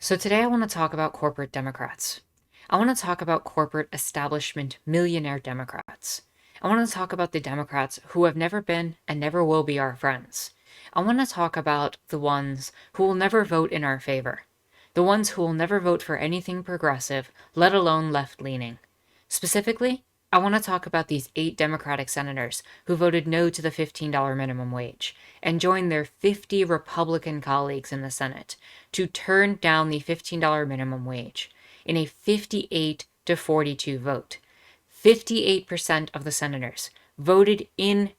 So today I want to talk about corporate Democrats. I want to talk about corporate establishment millionaire Democrats. I want to talk about the Democrats who have never been and never will be our friends. I want to talk about the ones who will never vote in our favor. The ones who will never vote for anything progressive, let alone left-leaning. Specifically, I want to talk about these 8 Democratic senators who voted no to the $15 minimum wage and joined their 50 Republican colleagues in the Senate to turn down the $15 minimum wage in a 58 to 42 vote. 58% of the senators voted in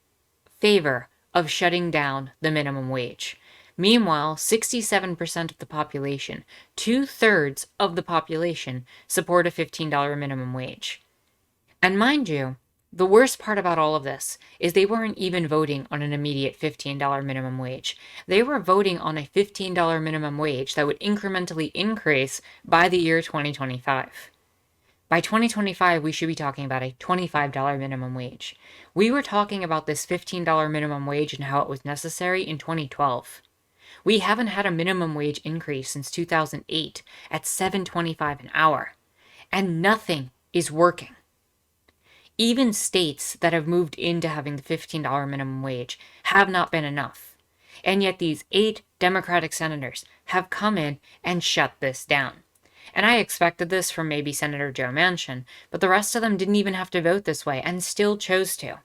favor of shutting down the minimum wage. Meanwhile, 67% of the population, 2/3 of the population, support a $15 minimum wage. And mind you, the worst part about all of this is they weren't even voting on an immediate $15 minimum wage. They were voting on a $15 minimum wage that would incrementally increase by the year 2025. By 2025, we should be talking about a $25 minimum wage. We were talking about this $15 minimum wage and how it was necessary in 2012. We haven't had a minimum wage increase since 2008 at $7.25 an hour, and nothing is working. Even states that have moved into having the $15 minimum wage have not been enough. And yet these 8 Democratic senators have come in and shut this down. And I expected this from maybe Senator Joe Manchin, but the rest of them didn't even have to vote this way and still chose to.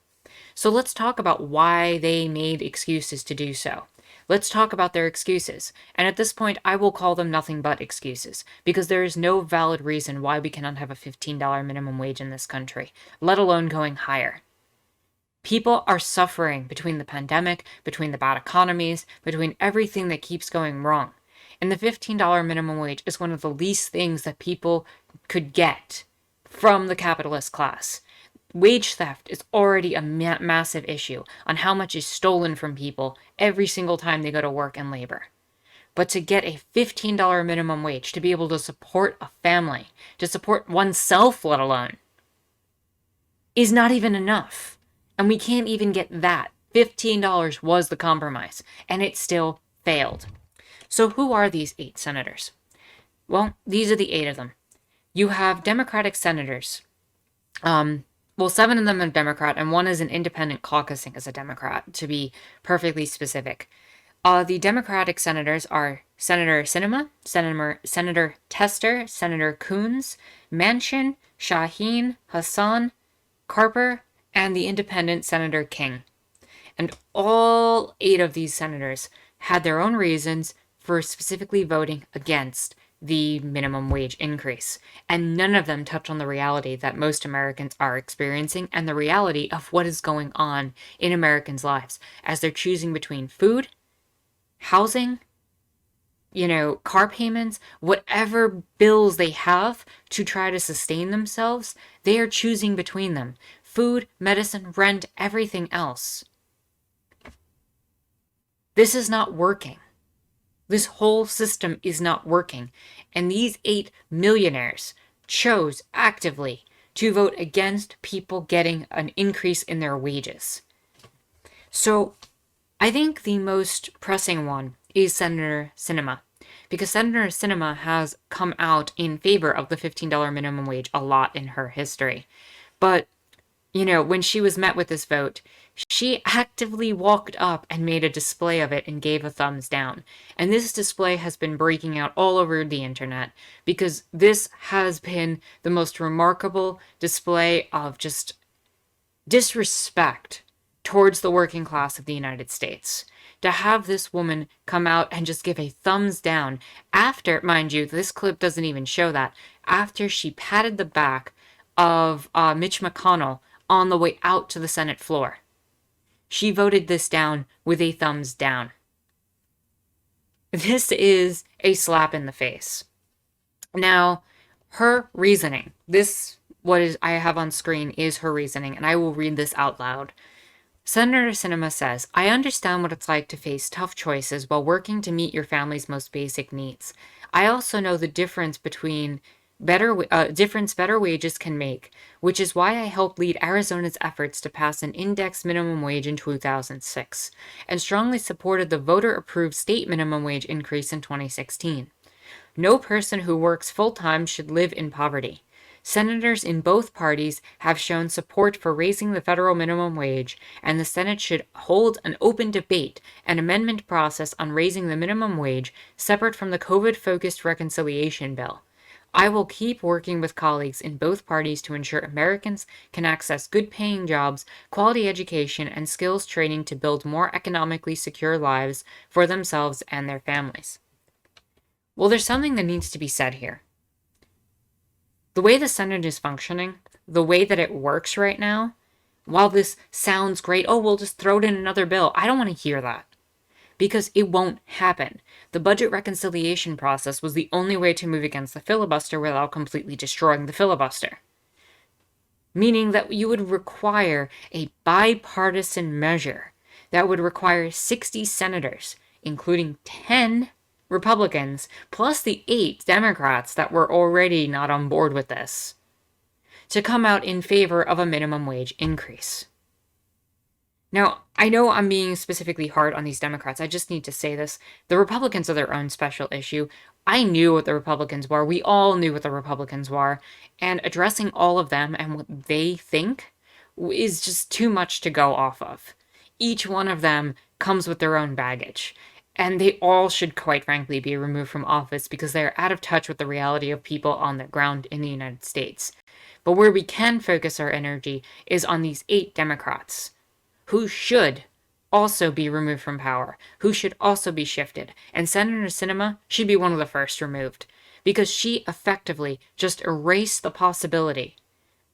So let's talk about why they made excuses to do so. Let's talk about their excuses. And at this point, I will call them nothing but excuses, because there is no valid reason why we cannot have a $15 minimum wage in this country, let alone going higher. People are suffering between the pandemic, between the bad economies, between everything that keeps going wrong. And the $15 minimum wage is one of the least things that people could get from the capitalist class. Wage theft is already a massive issue on how much is stolen from people every single time they go to work and labor. But to get a $15 minimum wage, to be able to support a family, to support oneself let alone, is not even enough. And we can't even get that. $15 was the compromise, and it still failed. So who are these 8 senators? Well, these are the 8 of them. You have Democratic senators. 7 of them are Democrat, and 1 is an independent caucusing as a Democrat, to be perfectly specific. The Democratic senators are Senator Sinema, Senator Tester, Senator Coons, Manchin, Shaheen, Hassan, Carper, and the independent Senator King. And all 8 of these senators had their own reasons for specifically voting against the minimum wage increase. And none of them touch on the reality that most Americans are experiencing and the reality of what is going on in Americans' lives as they're choosing between food, housing, car payments, whatever bills they have to try to sustain themselves, they are choosing between them. Food, medicine, rent, everything else. This is not working. This whole system is not working, and these 8 millionaires chose actively to vote against people getting an increase in their wages. So I think the most pressing one is Senator Sinema, because Senator Sinema has come out in favor of the $15 minimum wage a lot in her history. But when she was met with this vote, she actively walked up and made a display of it and gave a thumbs down. And this display has been breaking out all over the internet because this has been the most remarkable display of just disrespect towards the working class of the United States. To have this woman come out and just give a thumbs down after, mind you, this clip doesn't even show that, after she patted the back of Mitch McConnell on the way out to the Senate floor. She voted this down with a thumbs down. This is a slap in the face. Now, her reasoning, I have on screen is her reasoning, and I will read this out loud. Senator Sinema says, "I understand what it's like to face tough choices while working to meet your family's most basic needs. I also know the difference better wages can make, which is why I helped lead Arizona's efforts to pass an index minimum wage in 2006, and strongly supported the voter-approved state minimum wage increase in 2016. No person who works full-time should live in poverty. Senators in both parties have shown support for raising the federal minimum wage, and the Senate should hold an open debate and amendment process on raising the minimum wage separate from the COVID-focused reconciliation bill. I will keep working with colleagues in both parties to ensure Americans can access good paying jobs, quality education, and skills training to build more economically secure lives for themselves and their families. Well, there's something that needs to be said here. The way the Senate is functioning, the way that it works right now, while this sounds great, oh, we'll just throw it in another bill, I don't want to hear that. Because it won't happen. The budget reconciliation process was the only way to move against the filibuster without completely destroying the filibuster. Meaning that you would require a bipartisan measure that would require 60 senators, including 10 Republicans, plus the 8 Democrats that were already not on board with this, to come out in favor of a minimum wage increase. Now, I know I'm being specifically hard on these Democrats. I just need to say this. The Republicans are their own special issue. I knew what the Republicans were. We all knew what the Republicans were. And addressing all of them and what they think is just too much to go off of. Each one of them comes with their own baggage. And they all should, quite frankly, be removed from office because they are out of touch with the reality of people on the ground in the United States. But where we can focus our energy is on these 8 Democrats who should also be removed from power, who should also be shifted. And Senator Sinema should be one of the first removed because she effectively just erased the possibility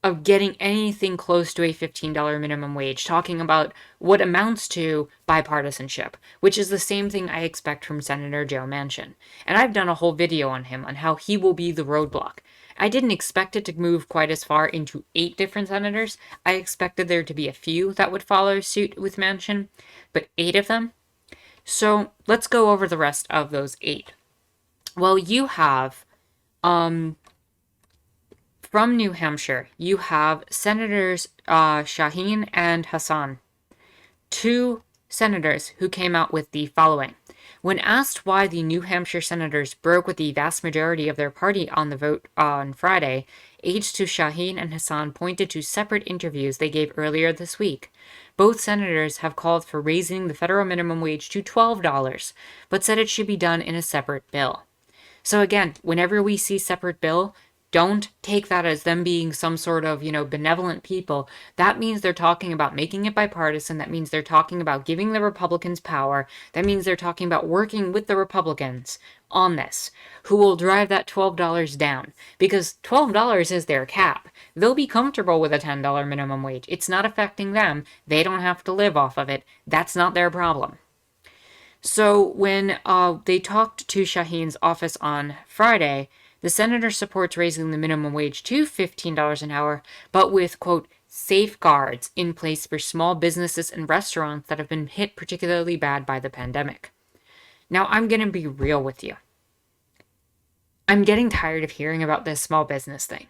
of getting anything close to a $15 minimum wage, talking about what amounts to bipartisanship, which is the same thing I expect from Senator Joe Manchin. And I've done a whole video on him, on how he will be the roadblock. I didn't expect it to move quite as far into 8 different senators. I expected there to be a few that would follow suit with Manchin, but 8 of them. So let's go over the rest of those 8. Well, you have, from New Hampshire, you have Senators Shaheen and Hassan, 2 senators who came out with the following. When asked why the New Hampshire senators broke with the vast majority of their party on the vote on Friday, aides to Shaheen and Hassan pointed to separate interviews they gave earlier this week. Both senators have called for raising the federal minimum wage to $12, but said it should be done in a separate bill. So again, whenever we see separate bill, don't take that as them being some sort of, benevolent people. That means they're talking about making it bipartisan. That means they're talking about giving the Republicans power. That means they're talking about working with the Republicans on this, who will drive that $12 down. Because $12 is their cap. They'll be comfortable with a $10 minimum wage. It's not affecting them. They don't have to live off of it. That's not their problem. So when they talked to Shaheen's office on Friday, the senator supports raising the minimum wage to $15 an hour, but with, quote, safeguards in place for small businesses and restaurants that have been hit particularly bad by the pandemic. Now, I'm going to be real with you. I'm getting tired of hearing about this small business thing.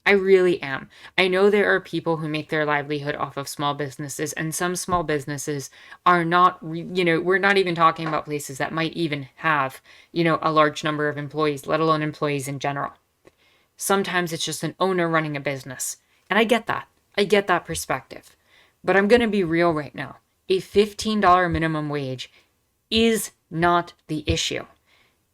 I really am. I know there are people who make their livelihood off of small businesses, and some small businesses are not, we're not even talking about places that might even have, a large number of employees, let alone employees in general. Sometimes it's just an owner running a business. And I get that. I get that perspective. But I'm going to be real right now. A $15 minimum wage is not the issue.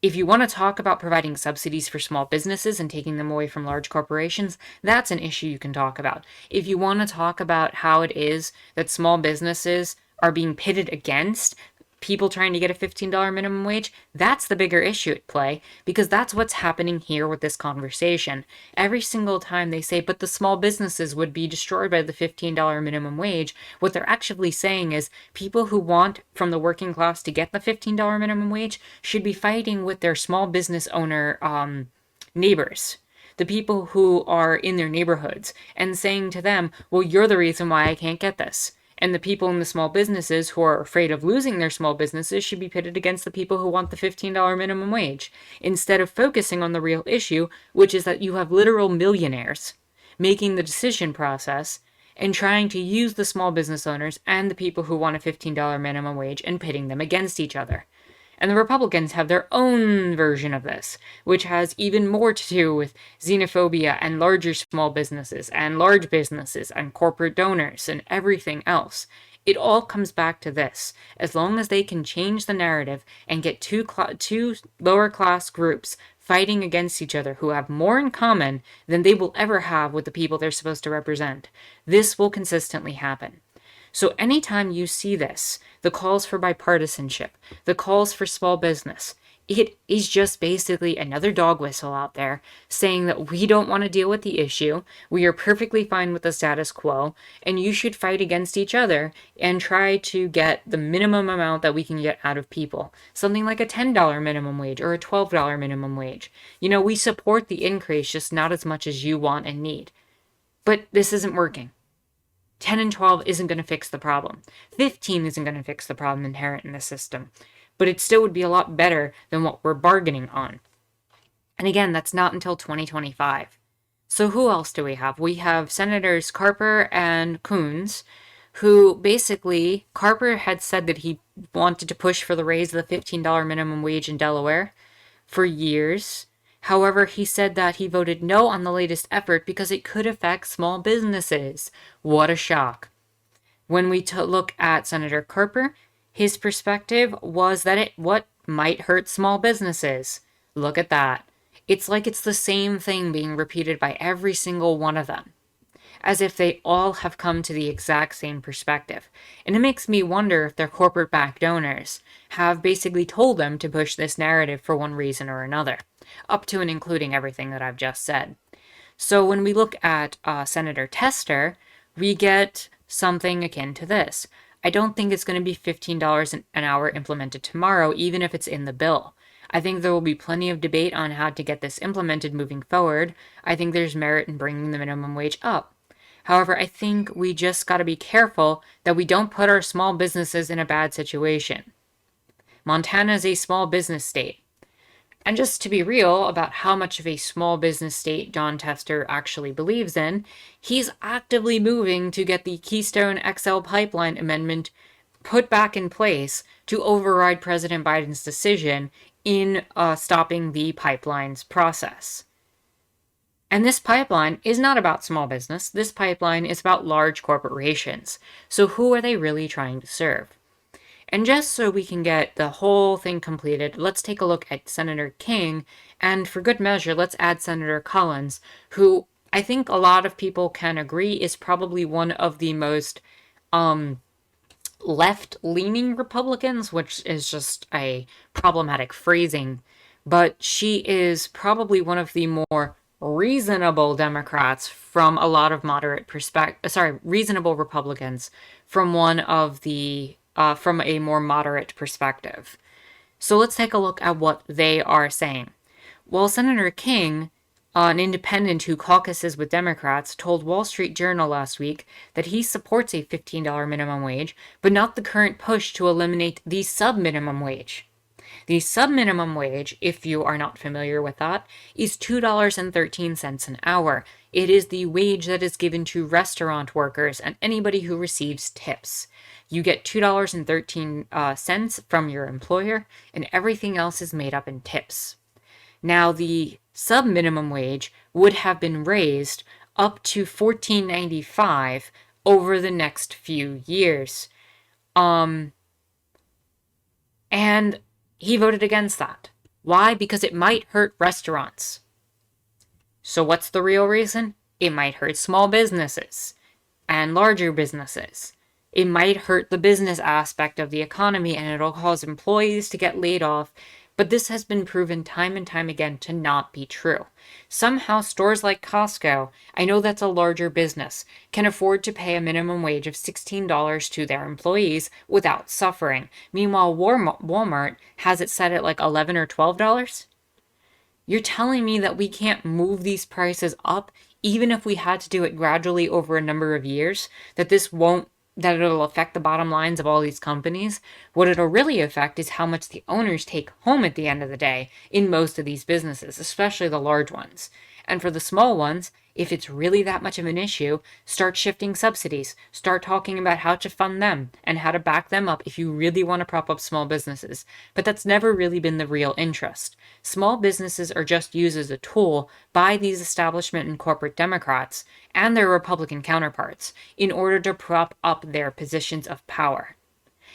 If you want to talk about providing subsidies for small businesses and taking them away from large corporations, that's an issue you can talk about. If you want to talk about how it is that small businesses are being pitted against people trying to get a $15 minimum wage, that's the bigger issue at play, because that's what's happening here with this conversation. Every single time they say, but the small businesses would be destroyed by the $15 minimum wage, what they're actually saying is people who want from the working class to get the $15 minimum wage should be fighting with their small business owner neighbors, the people who are in their neighborhoods, and saying to them, well, you're the reason why I can't get this. And the people in the small businesses who are afraid of losing their small businesses should be pitted against the people who want the $15 minimum wage, instead of focusing on the real issue, which is that you have literal millionaires making the decision process and trying to use the small business owners and the people who want a $15 minimum wage and pitting them against each other. And the Republicans have their own version of this, which has even more to do with xenophobia and larger small businesses and large businesses and corporate donors and everything else. It all comes back to this. As long as they can change the narrative and get two lower class groups fighting against each other who have more in common than they will ever have with the people they're supposed to represent, this will consistently happen. So anytime you see this, the calls for bipartisanship, the calls for small business, it is just basically another dog whistle out there saying that we don't want to deal with the issue, we are perfectly fine with the status quo, and you should fight against each other and try to get the minimum amount that we can get out of people. Something like a $10 minimum wage or a $12 minimum wage. We support the increase, just not as much as you want and need. But this isn't working. 10 and 12 isn't going to fix the problem. 15 isn't going to fix the problem inherent in the system. But it still would be a lot better than what we're bargaining on. And again, that's not until 2025. So who else do we have? We have Senators Carper and Coons, who basically, Carper had said that he wanted to push for the raise of the $15 minimum wage in Delaware for years. However, he said that he voted no on the latest effort because it could affect small businesses. What a shock. When we look at Senator Carper, his perspective was that what might hurt small businesses. Look at that. It's like it's the same thing being repeated by every single one of them, as if they all have come to the exact same perspective. And it makes me wonder if their corporate-backed donors have basically told them to push this narrative for one reason or another, up to and including everything that I've just said. So when we look at Senator Tester, we get something akin to this. I don't think it's going to be $15 an hour implemented tomorrow, even if it's in the bill. I think there will be plenty of debate on how to get this implemented moving forward. I think there's merit in bringing the minimum wage up. However, I think we just got to be careful that we don't put our small businesses in a bad situation. Montana is a small business state. And just to be real about how much of a small business state Jon Tester actually believes in, he's actively moving to get the Keystone XL pipeline amendment put back in place to override President Biden's decision in stopping the pipeline's process. And this pipeline is not about small business. This pipeline is about large corporations. So who are they really trying to serve? And just so we can get the whole thing completed, let's take a look at Senator King, and for good measure, let's add Senator Collins, who I think a lot of people can agree is probably one of the most left-leaning Republicans, which is just a problematic phrasing, but she is probably one of the more reasonable Democrats from a lot of reasonable Republicans from one of the from a more moderate perspective. So let's take a look at what they are saying. Well, Senator King, an independent who caucuses with Democrats, told Wall Street Journal last week that he supports a $15 minimum wage, but not the current push to eliminate the sub-minimum wage. The sub-minimum wage, if you are not familiar with that, is $2.13 an hour. It is the wage that is given to restaurant workers and anybody who receives tips. You get $2.13 from your employer, and everything else is made up in tips. Now, the sub-minimum wage would have been raised up to $14.95 over the next few years. And he voted against that. Why? Because it might hurt restaurants. So what's the real reason? It might hurt small businesses and larger businesses. It might hurt the business aspect of the economy, and it'll cause employees to get laid off. But this has been proven time and time again to not be true. Somehow stores like Costco, I know that's a larger business, can afford to pay a minimum wage of $16 to their employees without suffering. Meanwhile, Walmart has it set at like $11 or $12? You're telling me that we can't move these prices up, even if we had to do it gradually over a number of years, that it'll affect the bottom lines of all these companies? What it'll really affect is how much the owners take home at the end of the day in most of these businesses, especially the large ones. And for the small ones, if it's really that much of an issue, start shifting subsidies. Start talking about how to fund them and how to back them up if you really want to prop up small businesses. But that's never really been the real interest. Small businesses are just used as a tool by these establishment and corporate Democrats and their Republican counterparts in order to prop up their positions of power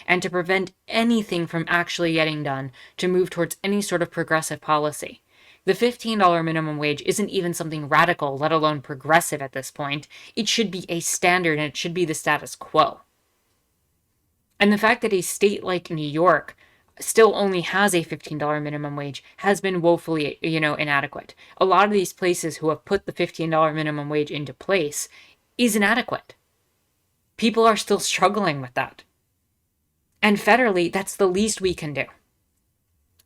and to prevent anything from actually getting done to move towards any sort of progressive policy. The $15 minimum wage isn't even something radical, let alone progressive at this point. It should be a standard and it should be the status quo. And the fact that a state like New York still only has a $15 minimum wage has been woefully, inadequate. A lot of these places who have put the $15 minimum wage into place is inadequate. People are still struggling with that. And federally, that's the least we can do.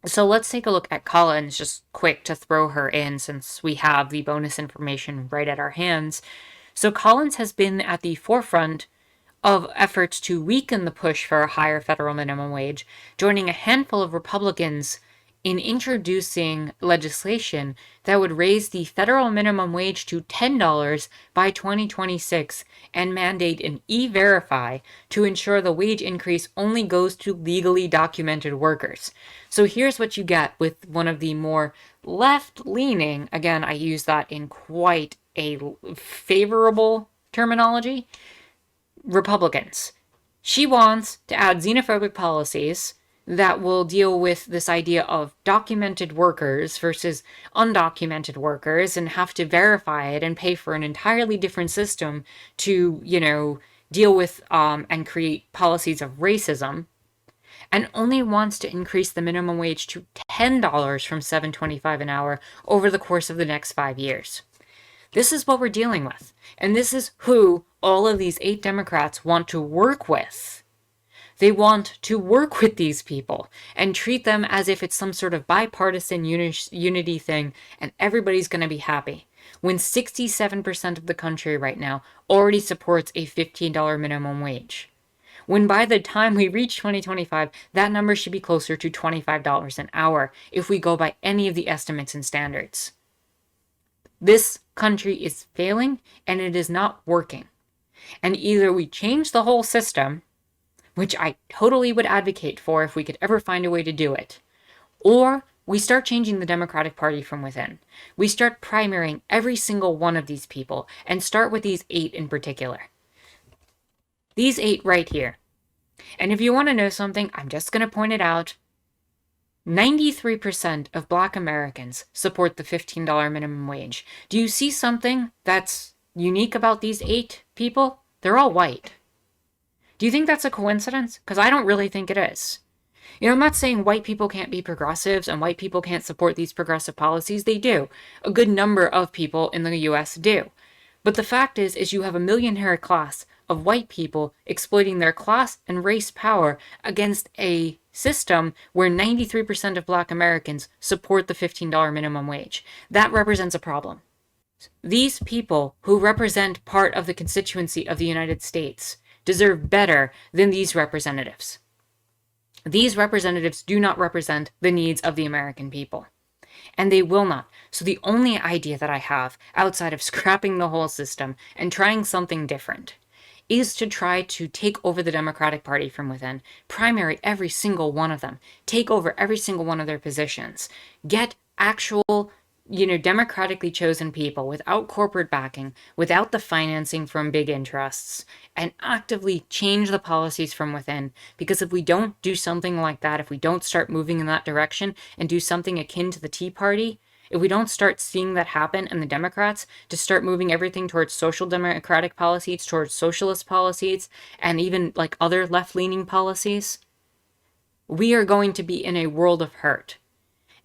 So let's take a look at Collins, just quick to throw her in since we have the bonus information right at our hands. So Collins has been at the forefront of efforts to weaken the push for a higher federal minimum wage, joining a handful of Republicans in introducing legislation that would raise the federal minimum wage to $10 by 2026 and mandate an E-Verify to ensure the wage increase only goes to legally documented workers. So here's what you get with one of the more left-leaning, again, I use that in quite a favorable terminology, Republicans. She wants to add xenophobic policies that will deal with this idea of documented workers versus undocumented workers and have to verify it and pay for an entirely different system to, deal with and create policies of racism, and only wants to increase the minimum wage to $10 from $7.25 an hour over the course of the next 5 years. This is what we're dealing with, and this is who all of these 8 Democrats want to work with. They want to work with these people and treat them as if it's some sort of bipartisan unity thing and everybody's going to be happy. When 67% of the country right now already supports a $15 minimum wage. When by the time we reach 2025, that number should be closer to $25 an hour if we go by any of the estimates and standards. This country is failing and it is not working. And either we change the whole system, which I totally would advocate for if we could ever find a way to do it, or we start changing the Democratic Party from within. We start primarying every single one of these people and start with these 8 in particular. These 8 right here. And if you want to know something, I'm just going to point it out. 93% of Black Americans support the $15 minimum wage. Do you see something that's unique about these 8 people? They're all white. Do you think that's a coincidence? Because I don't really think it is. I'm not saying white people can't be progressives and white people can't support these progressive policies. They do. A good number of people in the US do. But the fact is you have a millionaire class of white people exploiting their class and race power against a system where 93% of Black Americans support the $15 minimum wage. That represents a problem. These people who represent part of the constituency of the United States deserve better than these representatives. These representatives do not represent the needs of the American people. And they will not. So the only idea that I have, outside of scrapping the whole system and trying something different, is to try to take over the Democratic Party from within, primary every single one of them, take over every single one of their positions, get actual democratically chosen people without corporate backing, without the financing from big interests, and actively change the policies from within. Because if we don't do something like that, if we don't start moving in that direction and do something akin to the Tea Party, if we don't start seeing that happen and the Democrats to start moving everything towards social democratic policies, towards socialist policies, and even like other left-leaning policies, we are going to be in a world of hurt.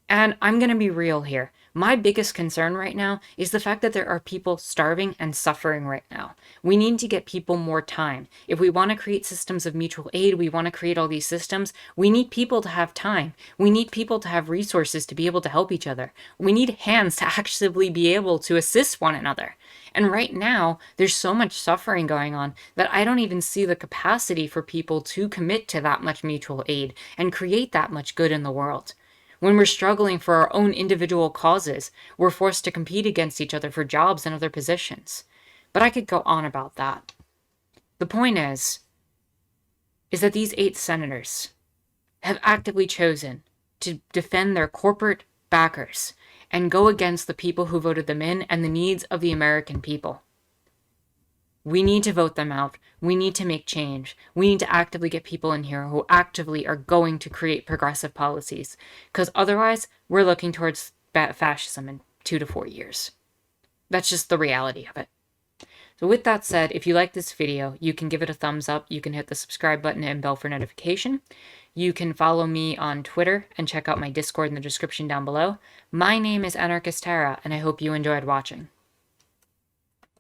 And I'm going to be real here. My biggest concern right now is the fact that there are people starving and suffering right now. We need to get people more time. If we want to create systems of mutual aid, we want to create all these systems, we need people to have time. We need people to have resources to be able to help each other. We need hands to actually be able to assist one another. And right now, there's so much suffering going on that I don't even see the capacity for people to commit to that much mutual aid and create that much good in the world. When we're struggling for our own individual causes, we're forced to compete against each other for jobs and other positions. But I could go on about that. The point is that these 8 senators have actively chosen to defend their corporate backers and go against the people who voted them in and the needs of the American people. We need to vote them out. We need to make change. We need to actively get people in here who actively are going to create progressive policies, because otherwise we're looking towards fascism in 2 to 4 years. That's just the reality of it. So with that said, if you like this video, you can give it a thumbs up. You can hit the subscribe button and bell for notification. You can follow me on Twitter and check out my Discord in the description down below. My name is Anarchist Tara, and I hope you enjoyed watching.